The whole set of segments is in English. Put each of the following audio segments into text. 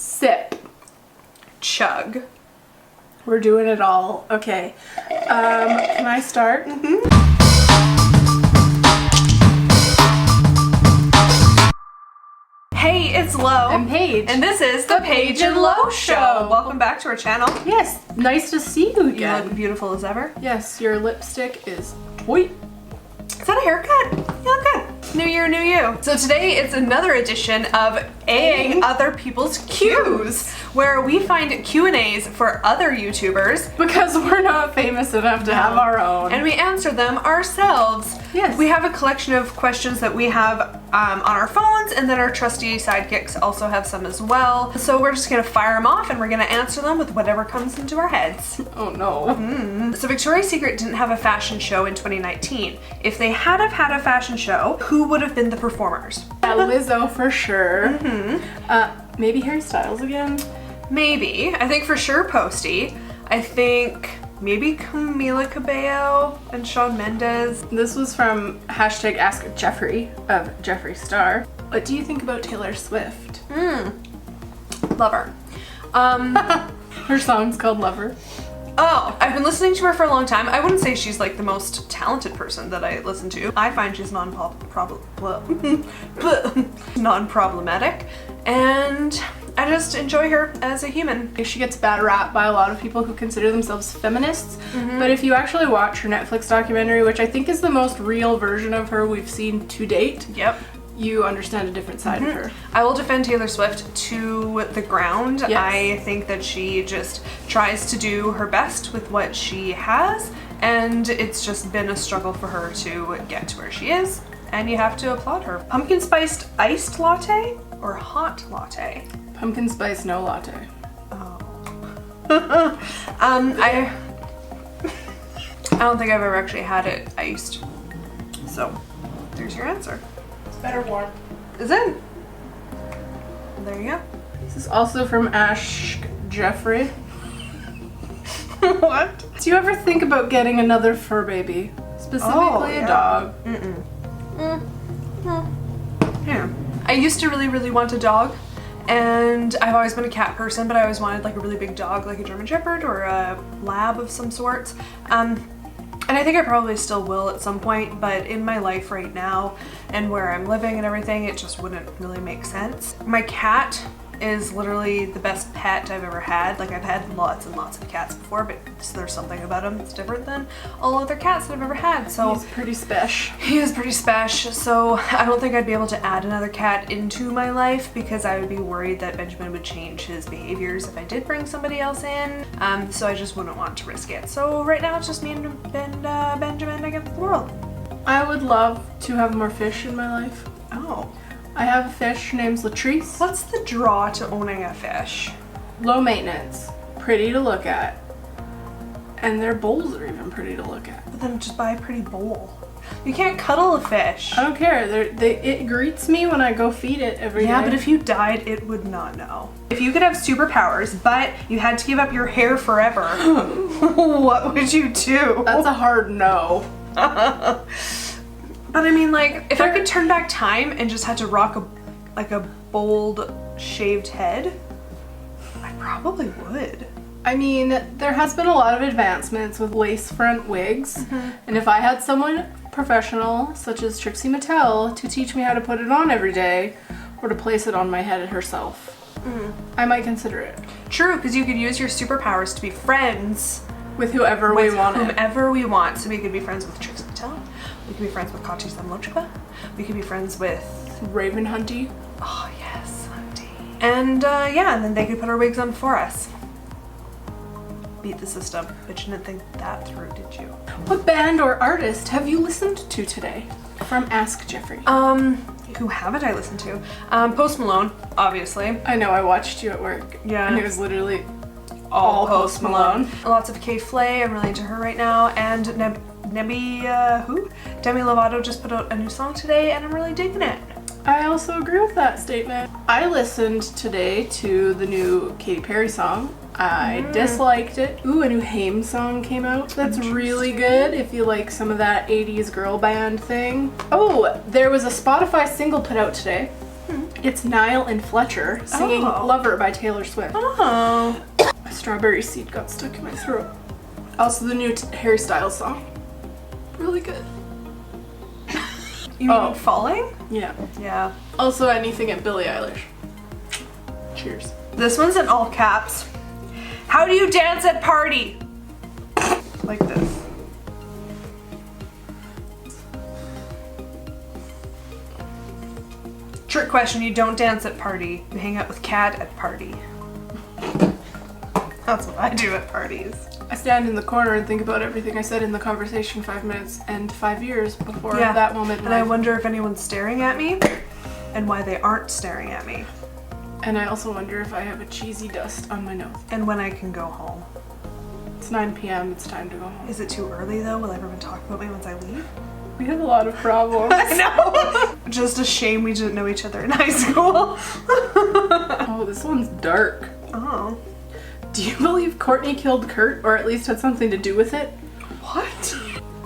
Sip. Chug. We're doing it all. Okay. Can I start? Hey, it's Lo. I'm Paige. And this is the Paige Lo Show. Welcome back to our channel. Yes, nice to see you You again. look beautiful as ever. Yes, your lipstick is white. Is that a haircut? You look good. New year, new you. So today it's another edition of A-ing other people's Q's, where we find Q&As for other YouTubers. Because we're not famous enough to have our own. And we answer them ourselves. Yes. We have a collection of questions that we have on our phones, and then our trusty sidekicks also have some as well. So we're just gonna fire them off and we're gonna answer them with whatever comes into our heads. Oh no. So Victoria's Secret didn't have a fashion show in 2019. If they had have had a fashion show, who would have been the performers? Lizzo for sure. Maybe Harry Styles again? Maybe. I think for sure Posty. I think maybe Camila Cabello and Shawn Mendes. This was from hashtag Ask Jeffrey of Jeffree Star. What do you think about Taylor Swift? Love her. Her song's called Lover. Oh, I've been listening to her for a long time. I wouldn't say she's like the most talented person that I listen to. I find she's non-problematic, and I just enjoy her as a human. She gets bad rap by a lot of people who consider themselves feminists, but if you actually watch her Netflix documentary, which I think is the most real version of her we've seen to date, Yep. you understand a different side of her. I will defend Taylor Swift to the ground. Yes. I think that she just tries to do her best with what she has, and it's just been a struggle for her to get to where she is, and you have to applaud her. Pumpkin spiced iced latte or hot latte? Pumpkin spice no latte. Oh. I don't think I've ever actually had it iced. So, there's your answer. Better warm. Is it? There you go. This is also from Ask Jeffrey. What? Do you ever think about getting another fur baby? Specifically a dog? Yeah. I used to really want a dog, and I've always been a cat person, but I always wanted like a really big dog, like a German Shepherd or a lab of some sort. And I think I probably still will at some point, but in my life right now and where I'm living and everything, it just wouldn't really make sense. My cat is literally the best pet I've ever had. Like, I've had lots and lots of cats before, but there's something about him that's different than all other cats that I've ever had. So He's pretty special. he is pretty special. So I don't think I'd be able to add another cat into my life because I would be worried that Benjamin would change his behaviors if I did bring somebody else in. So I just wouldn't want to risk it. So right now it's just me and Benjamin against the world. I would love to have more fish in my life. Oh. I have a fish named Latrice. What's the draw to owning a fish? Low maintenance, pretty to look at, and their bowls are even pretty to look at. But then just buy a pretty bowl. You can't cuddle a fish. I don't care. It greets me when I go feed it every day. Yeah, but if you died, it would not know. If you could have superpowers, but you had to give up your hair forever, what would you do? That's a hard no. But I mean, like, if I could turn back time and just had to rock a bold shaved head, I probably would. I mean, there has been a lot of advancements with lace front wigs, and if I had someone professional, such as Trixie Mattel, to teach me how to put it on every day, or to place it on my head herself, I might consider it. True, because you could use your superpowers to be friends with whoever we want. Whomever we want. So we could be friends with Trixie Mattel. We could be friends with Kachi Samlochka. We could be friends with Raven Hunty. Oh yes, Hunty. And yeah, and then they could put our wigs on for us. Beat the system. But you didn't think that through, did you? What band or artist have you listened to today? From Ask Jeffrey. Who haven't I listened to? Post Malone, obviously. I know, I watched you at work. Yeah. And it was literally all Post Malone. Lots of K Flay, I'm really into her right now. And Demi Lovato just put out a new song today, and I'm really digging it. I also agree with that statement. I listened today to the new Katy Perry song. I disliked it. Ooh, a new Haim song came out. That's really good if you like some of that 80s girl band thing. Oh, there was a Spotify single put out today. It's Niall and Fletcher singing Lover by Taylor Swift. Oh. A strawberry seed got stuck in my throat. Also the new Harry Styles song. Really good. You mean Falling? Yeah. Yeah. Also anything at Billie Eilish. Cheers. This one's in all caps. How do you dance at party? Like this. Trick question, you don't dance at party. You hang out with Cat at party. That's what I do at parties. I stand in the corner and think about everything I said in the conversation 5 minutes and 5 years before that moment. And I wonder if anyone's staring at me and why they aren't staring at me. And I also wonder if I have a cheesy dust on my nose. And when I can go home. It's 9 p.m. It's time to go home. Is it too early though? Will everyone talk about me once I leave? We have a lot of problems. I know. Just a shame we didn't know each other in high school. Oh, this one's dark. Oh. Do you believe Courtney killed Kurt, or at least had something to do with it? What?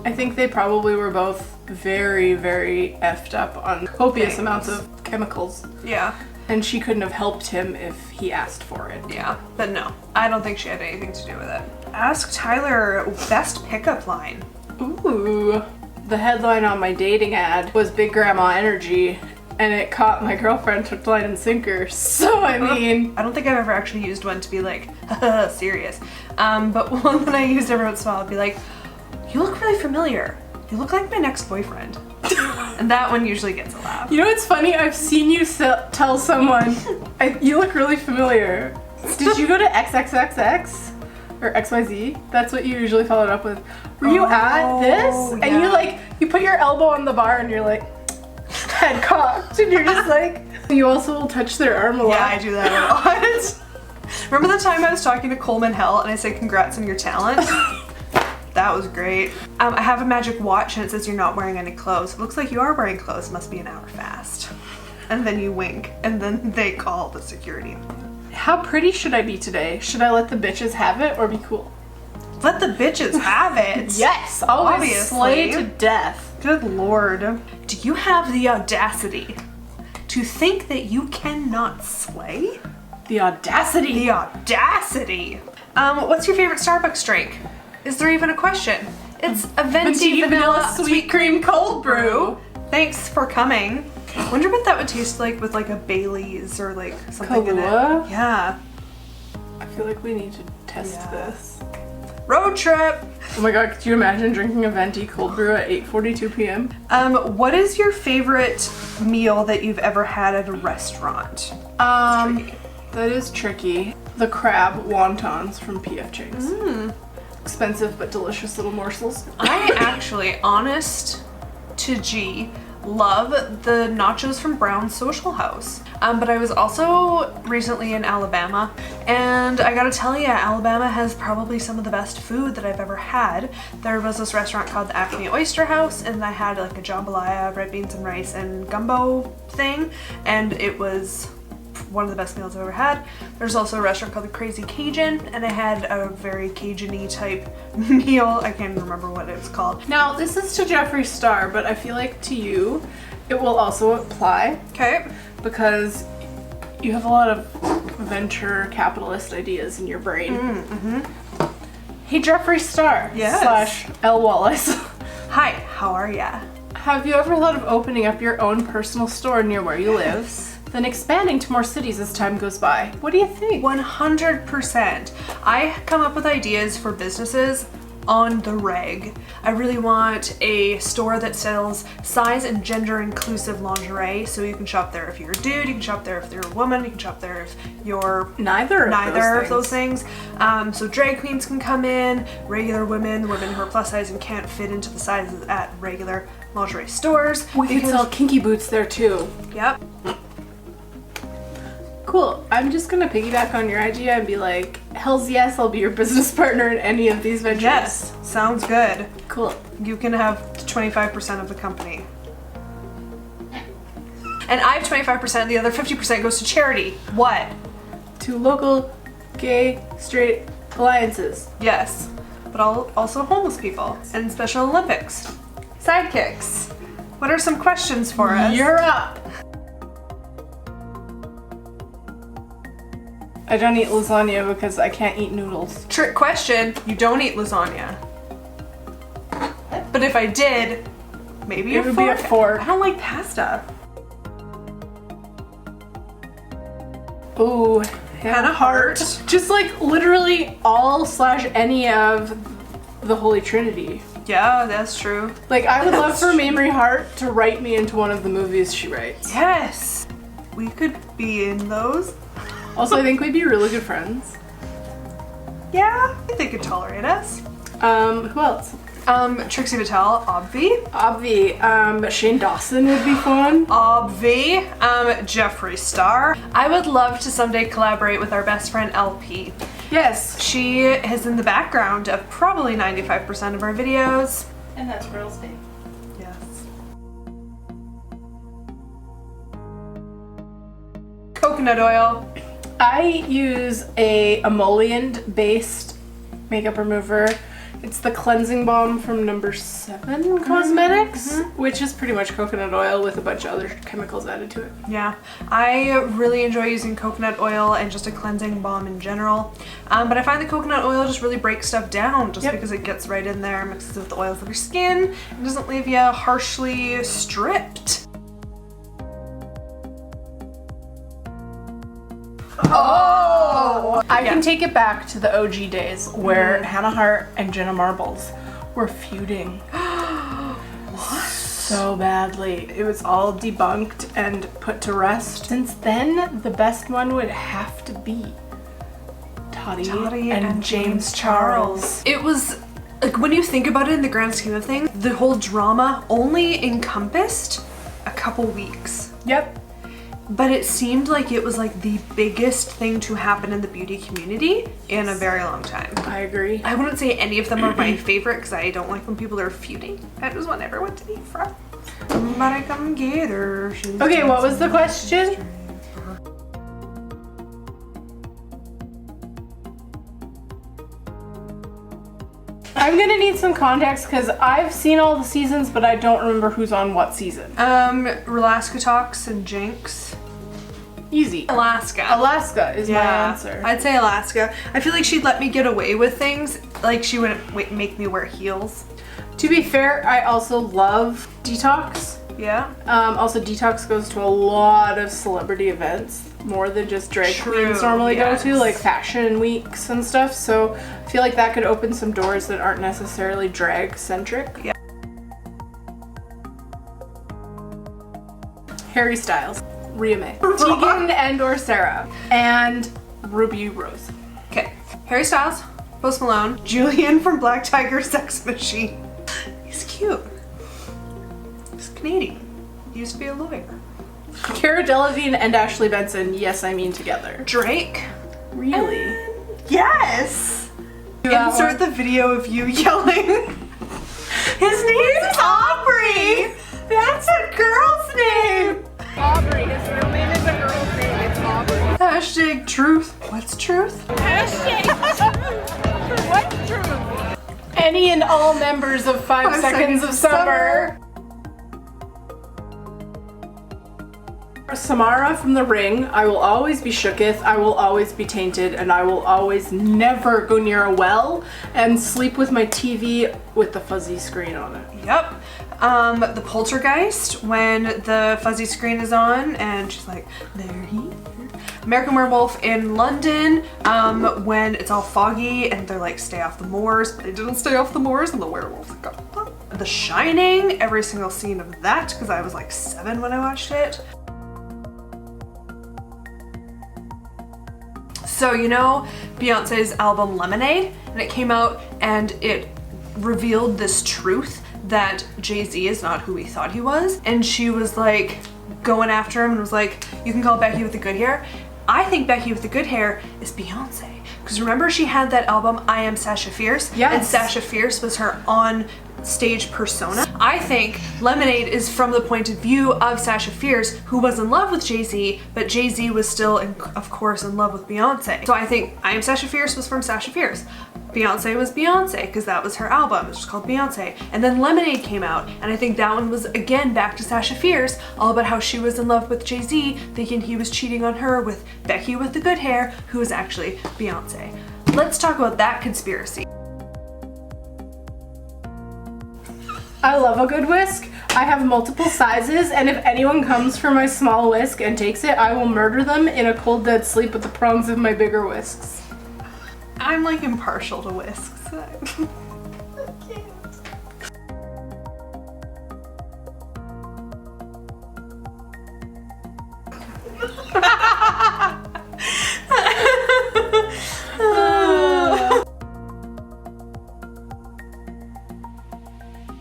I think they probably were both very, very effed up on copious amounts of chemicals. Yeah. And she couldn't have helped him if he asked for it. Yeah, but no, I don't think she had anything to do with it. Ask Tyler best pickup line. Ooh. The headline on my dating ad was Big Grandma Energy, and it caught my girlfriend hook, line, and sinker. So, I mean... I don't think I've ever actually used one to be like, haha, serious. But one that I used every once in a while, I'd be like, you look really familiar. You look like my next boyfriend. And that one usually gets a laugh. You know what's funny? I've seen you tell someone, you look really familiar. Did you go to XXXX? Or XYZ? That's what you usually follow it up with. Were you at this? Yeah. And you put your elbow on the bar and you're like, head cocked. And you're just like, you also will touch their arm a lot. Yeah, I do that a lot. Remember the time I was talking to Coleman Hell and I said congrats on your talent? That was great. I have a magic watch and it says you're not wearing any clothes. It looks like you are wearing clothes. It must be an hour fast. And then you wink and then they call the security. How pretty should I be today? Should I let the bitches have it or be cool? Let the bitches have it. Yes, always Obviously. slay to death. Good lord. Do you have the audacity to think that you cannot slay? The audacity. The audacity. What's your favorite Starbucks drink? Is there even a question? It's a Venti vanilla sweet cream cold brew. Thanks for coming. Wonder what that would taste like with like a Bailey's or like something in it. Kahlua? Yeah. I feel like we need to test this. Road trip. Oh my god, could you imagine drinking a Venti cold brew at 8:42 p.m.? What is your favorite meal that you've ever had at a restaurant? That is tricky. The crab wontons from PF Chang's. Expensive but delicious little morsels. I actually, honest to G, love the nachos from Brown's Social House. But I was also recently in Alabama, and I gotta tell you, Alabama has probably some of the best food that I've ever had. There was this restaurant called the Acme Oyster House, and I had like a jambalaya, red beans and rice, and gumbo thing, and it was one of the best meals I've ever had. There's also a restaurant called the Crazy Cajun, and I had a very Cajun-y type meal. I can't even remember what it was called. Now, this is to Jeffree Star, but I feel like to you, it will also apply. Okay. Because you have a lot of venture capitalist ideas in your brain. Hey, Jeffree Star. Yes. / L. Wallace. Hi, how are ya? Have you ever thought of opening up your own personal store near where you live? Then expanding to more cities as time goes by. What do you think? 100%. I come up with ideas for businesses on the reg. I really want a store that sells size and gender inclusive lingerie, so you can shop there if you're a dude, you can shop there if you're a woman, you can shop there if you're neither of those things. So drag queens can come in, regular women who are plus size and can't fit into the sizes at regular lingerie stores. We can sell kinky boots there too. Yep. Cool. I'm just gonna piggyback on your idea and be like, hells yes, I'll be your business partner in any of these ventures. Yes, sounds good. Cool. You can have 25% of the company. And I have 25%, the other 50% goes to charity. What? To local gay, straight alliances. Yes, but also homeless people and Special Olympics. Sidekicks. What are some questions for us? You're up. I don't eat lasagna because I can't eat noodles. Trick question, you don't eat lasagna. But if I did, maybe It would be a fork. I don't like pasta. Ooh, Hannah Hart. Just like literally all / any of the Holy Trinity. Yeah, that's true. Like I would love That's for true. Mamrie Hart to write me into one of the movies she writes. Yes, we could be in those. Also, I think we'd be really good friends. Yeah, I think they could tolerate us. Who else? Trixie Mattel, Obvi. Shane Dawson would be fun. Jeffree Star. I would love to someday collaborate with our best friend LP. Yes. She is in the background of probably 95% of our videos. And that's real estate. Yes. Coconut oil. I use a emollient-based makeup remover. It's the cleansing balm from No. 7 Cosmetics, which is pretty much coconut oil with a bunch of other chemicals added to it. Yeah, I really enjoy using coconut oil and just a cleansing balm in general. But I find the coconut oil just really breaks stuff down just because it gets right in there, mixes with the oils of your skin, and doesn't leave you harshly stripped. Oh! I can take it back to the OG days where Hannah Hart and Jenna Marbles were feuding so badly. It was all debunked and put to rest. Since then, the best one would have to be Toddy and James Charles. It was, like, when you think about it in the grand scheme of things, the whole drama only encompassed a couple weeks. Yep. But it seemed like it was like the biggest thing to happen in the beauty community in a very long time. I agree. I wouldn't say any of them are my favorite because I don't like when people are feuding. I just want everyone to be friends. Somebody come get her. She's Okay, what was the question? I'm gonna need some context because I've seen all the seasons, but I don't remember who's on what season. Alaska Talks and Jinx. Easy. Alaska. Alaska is my answer. I'd say Alaska. I feel like she'd let me get away with things. Like she wouldn't make me wear heels. To be fair, I also love Detox. Yeah. Also, Detox goes to a lot of celebrity events, more than just drag queens normally go to, like fashion weeks and stuff. So I feel like that could open some doors that aren't necessarily drag centric. Yeah. Harry Styles, Rhea May, Tegan and or Sarah, and Ruby Rose. Okay. Harry Styles, Post Malone, Julian from Black Tiger Sex Machine. He's cute. He's Canadian. He used to be a lawyer. Cara Delevingne and Ashley Benson, yes, I mean together. Drake. Really? Yes! That Insert the video of you yelling. His name's Aubrey! That's a girl's name! Aubrey, his real name is a girl's name, it's Aubrey. Hashtag truth. What's truth? What's truth? Any and all members of 5 Seconds of Summer. Samara from The Ring, I will always be shooketh, I will always be tainted, and I will always never go near a well and sleep with my TV with the fuzzy screen on it. Yep. The Poltergeist, when the fuzzy screen is on and she's like, they're here. American Werewolf in London, when it's all foggy and they're like, stay off the moors, but they didn't stay off the moors and the werewolves got them. The Shining, every single scene of that, because I was like 7 when I watched it. So, you know, Beyonce's album Lemonade, and it came out and it revealed this truth that Jay-Z is not who we thought he was. And she was like going after him and was like, you can call Becky with the good hair. I think Becky with the good hair is Beyonce. Because remember she had that album, I Am Sasha Fierce? Yes. And Sasha Fierce was her on stage persona. I think Lemonade is from the point of view of Sasha Fierce, who was in love with Jay-Z, but Jay-Z was still, of course, in love with Beyonce. So I think I Am Sasha Fierce was from Sasha Fierce. Beyonce was Beyonce because that was her album. It's just called Beyonce. And then Lemonade came out, and I think that one was again back to Sasha Fierce, all about how she was in love with Jay-Z, thinking he was cheating on her with Becky with the good hair, who was actually Beyonce. Let's talk about that conspiracy. I love a good whisk. I have multiple sizes, and if anyone comes for my small whisk and takes it, I will murder them in a cold dead sleep with the prongs of my bigger whisks. I'm like impartial to whisks. I can't.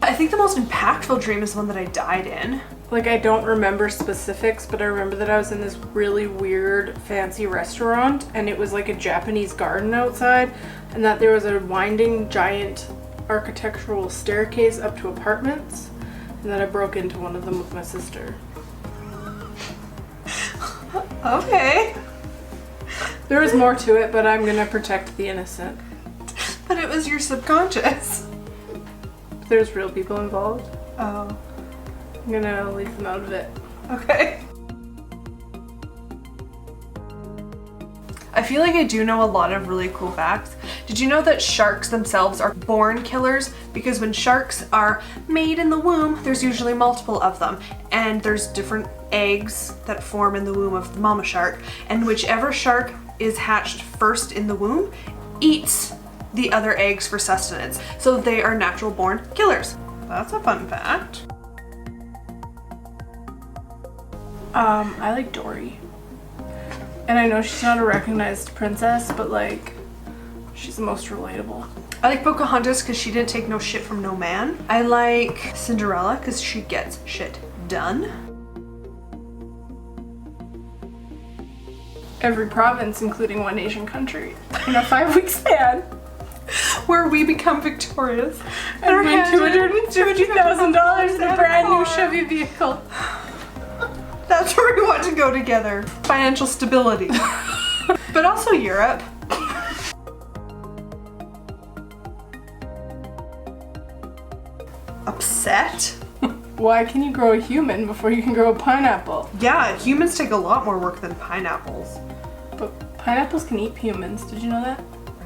I think the most impactful dream is one that I died in. Like, I don't remember specifics, but I remember that I was in this really weird fancy restaurant, and it was like a Japanese garden outside, and that there was a winding giant architectural staircase up to apartments, and that I broke into one of them with my sister. Okay. There was more to it, but I'm gonna protect the innocent. But it was your subconscious. There's real people involved. Oh. I'm gonna leave them out of it. Okay. I feel like I do know a lot of really cool facts. Did you know that sharks themselves are born killers? Because when sharks are made in the womb, there's usually multiple of them. And there's different eggs that form in the womb of the mama shark. And whichever shark is hatched first in the womb eats the other eggs for sustenance. So they are natural born killers. That's a fun fact. I like Dory. And I know she's not a recognized princess, but like, she's the most relatable. I like Pocahontas because she didn't take no shit from no man. I like Cinderella because she gets shit done. Every province, including one Asian country, in a 5-week span. Where we become victorious And win $250,000 in a brand new Chevy vehicle. That's where we want to go together. Financial stability. But also Europe. Upset? Why can you grow a human before you can grow a pineapple? Yeah, humans take a lot more work than pineapples. But pineapples can eat humans. Did you know that?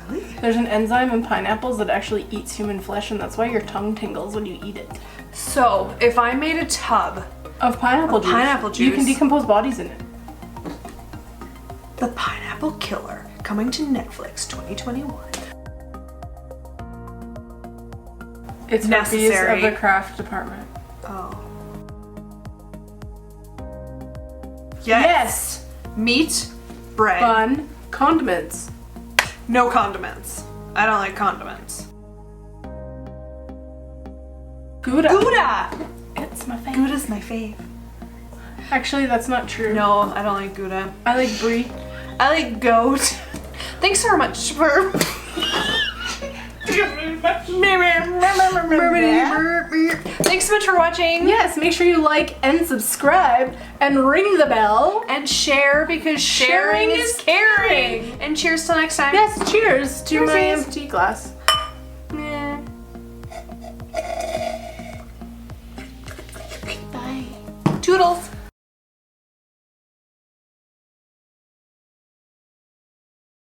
Really? There's an enzyme in pineapples that actually eats human flesh, and that's why your tongue tingles when you eat it. So, if I made a tub Of pineapple juice, you can juice. decompose bodies in it. The Pineapple Killer, coming to Netflix 2021. It's necessary. Of the craft department. Oh. Yes. Meat, bread. Bun, condiments. No condiments. I don't like condiments. Gouda. Gouda! It's my favorite. Gouda's my fave. Actually, that's not true. No, I don't like Gouda. I like brie. I like goat. Thanks so much for... Thanks so much for watching. Yes, make sure you like and subscribe and ring the bell. And share, because sharing is caring. And cheers till next time. Yes, cheers to my Cheersies. empty glass. Yeah.